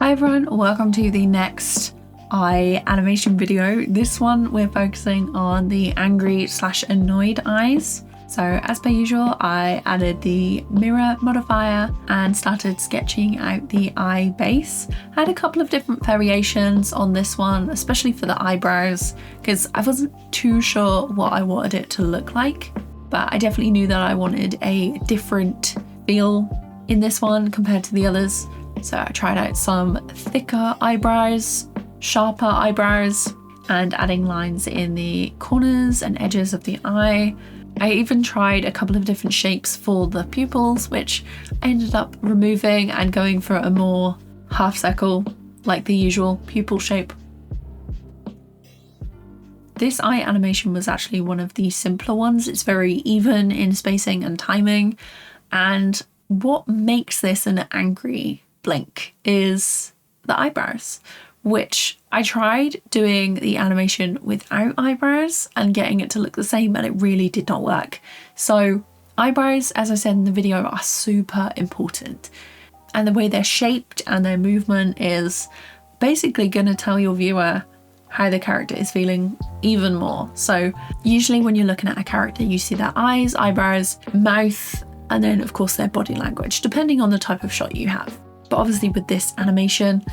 Hi everyone, welcome to the next eye animation video. This one we're focusing on the angry/annoyed eyes. So as per usual, I added the mirror modifier and started sketching out the eye base. I had a couple of different variations on this one, especially for the eyebrows, because I wasn't too sure what I wanted it to look like, but I definitely knew that I wanted a different feel in this one compared to the others. So I tried out some thicker eyebrows, sharper eyebrows, and adding lines in the corners and edges of the eye. I even tried a couple of different shapes for the pupils, which I ended up removing and going for a more half circle, like the usual pupil shape. This eye animation was actually one of the simpler ones. It's very even in spacing and timing. And what makes this an angry blink is the eyebrows, which I tried doing the animation without eyebrows and getting it to look the same, and it really did not work. So eyebrows, as I said in the video, are super important, and the way they're shaped and their movement is basically going to tell your viewer how the character is feeling even more. So usually when you're looking at a character, you see their eyes, eyebrows, mouth, and then of course their body language, depending on the type of shot you have. But obviously with this animation,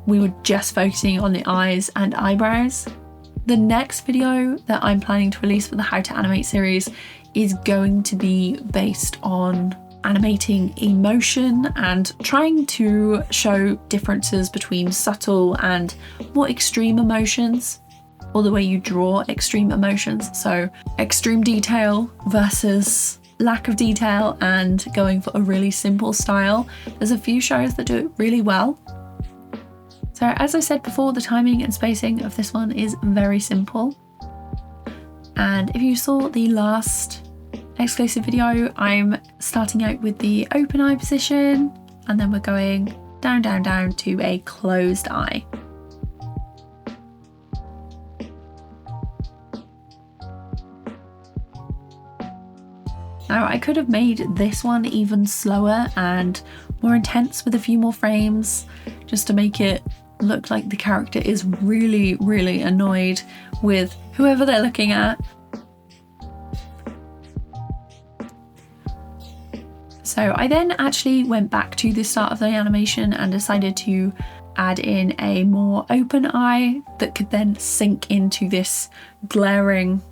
we were just focusing on the eyes and eyebrows. The next video that I'm planning to release for the How to Animate series is going to be based on animating emotion and trying to show differences between subtle and more extreme emotions, or the way you draw extreme emotions. So extreme detail versus lack of detail, and going for a really simple style. There's a few shows that do it really well. So as I said before, the timing and spacing of this one is very simple. And if you saw the last exclusive video, I'm starting out with the open eye position, and then we're going down, down, down to a closed eye. Now I could have made this one even slower and more intense with a few more frames, just to make it look like the character is really, really annoyed with whoever they're looking at. So I then actually went back to the start of the animation and decided to add in a more open eye that could then sink into this glaring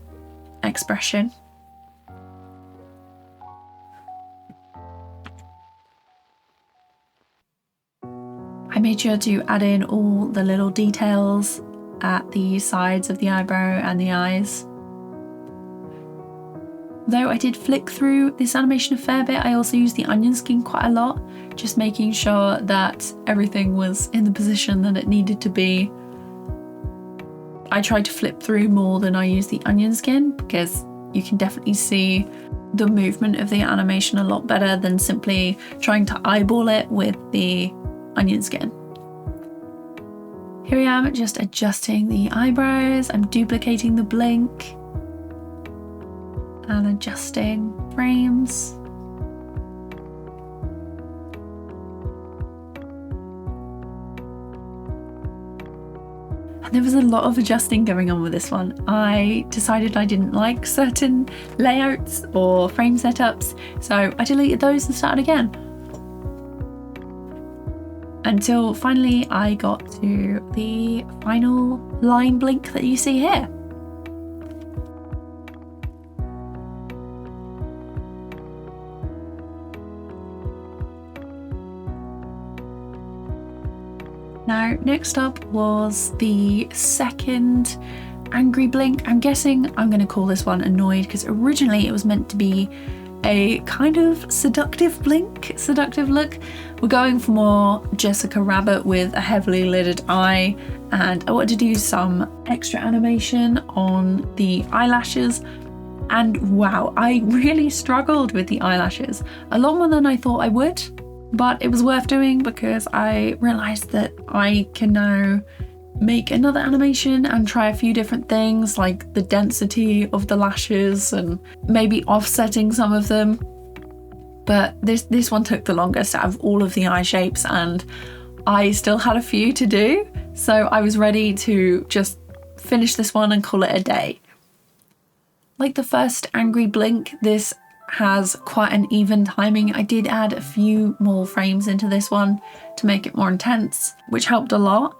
expression. I made sure to add in all the little details at the sides of the eyebrow and the eyes. Though I did flick through this animation a fair bit, I also used the onion skin quite a lot, just making sure that everything was in the position that it needed to be. I tried to flip through more than I used the onion skin, because you can definitely see the movement of the animation a lot better than simply trying to eyeball it with the onion skin. Here I am just adjusting the eyebrows. I'm duplicating the blink and adjusting frames. And there was a lot of adjusting going on with this one. I decided I didn't like certain layouts or frame setups, so I deleted those and started again. Until finally I got to the final line blink that you see here. Now, next up was the second angry blink. I'm guessing I'm going to call this one annoyed, because originally it was meant to be a kind of seductive blink, seductive look. We're going for more Jessica Rabbit with a heavily lidded eye, and I wanted to do some extra animation on the eyelashes. And wow, I really struggled with the eyelashes, a lot more than I thought I would, but it was worth doing because I realized that I can now make another animation and try a few different things, like the density of the lashes and maybe offsetting some of them. But this one took the longest out of all of the eye shapes, and I still had a few to do, so I was ready to just finish this one and call it a day. Like the first angry blink, this has quite an even timing. I did add a few more frames into this one to make it more intense, which helped a lot.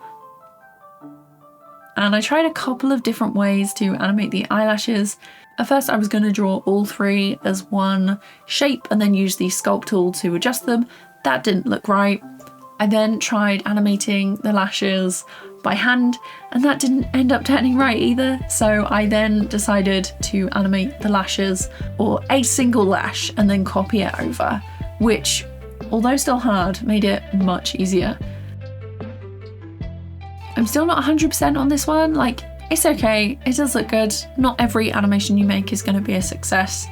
And I tried a couple of different ways to animate the eyelashes. At first I was going to draw all three as one shape and then use the sculpt tool to adjust them. That didn't look right. I then tried animating the lashes by hand, and that didn't end up turning right either. So I then decided to animate the lashes, or a single lash, and then copy it over, which, although still hard, made it much easier. I'm still not 100% on this one. Like, it's okay, it does look good. Not every animation you make is going to be a success.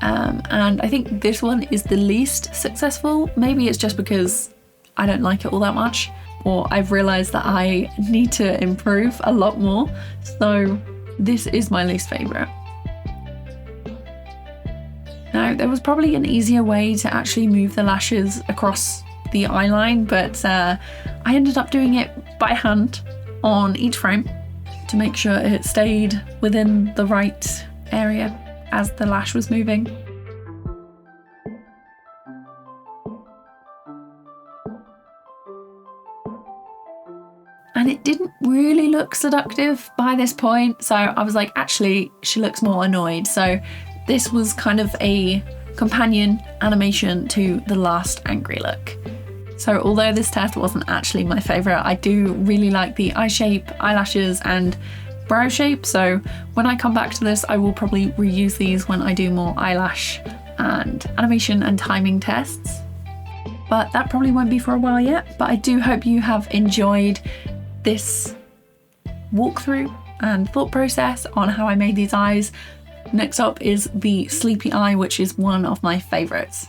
And I think this one is the least successful. Maybe it's just because I don't like it all that much, or I've realised that I need to improve a lot more. So this is my least favourite. Now, there was probably an easier way to actually move the lashes across the eye line, but I ended up doing it by hand on each frame to make sure it stayed within the right area as the lash was moving. And it didn't really look seductive by this point, so I was like, actually, she looks more annoyed. So this was kind of a companion animation to the last angry look. So although this test wasn't actually my favourite, I do really like the eye shape, eyelashes and brow shape. So when I come back to this, I will probably reuse these when I do more eyelash and animation and timing tests. But that probably won't be for a while yet. But I do hope you have enjoyed this walkthrough and thought process on how I made these eyes. Next up is the sleepy eye, which is one of my favourites.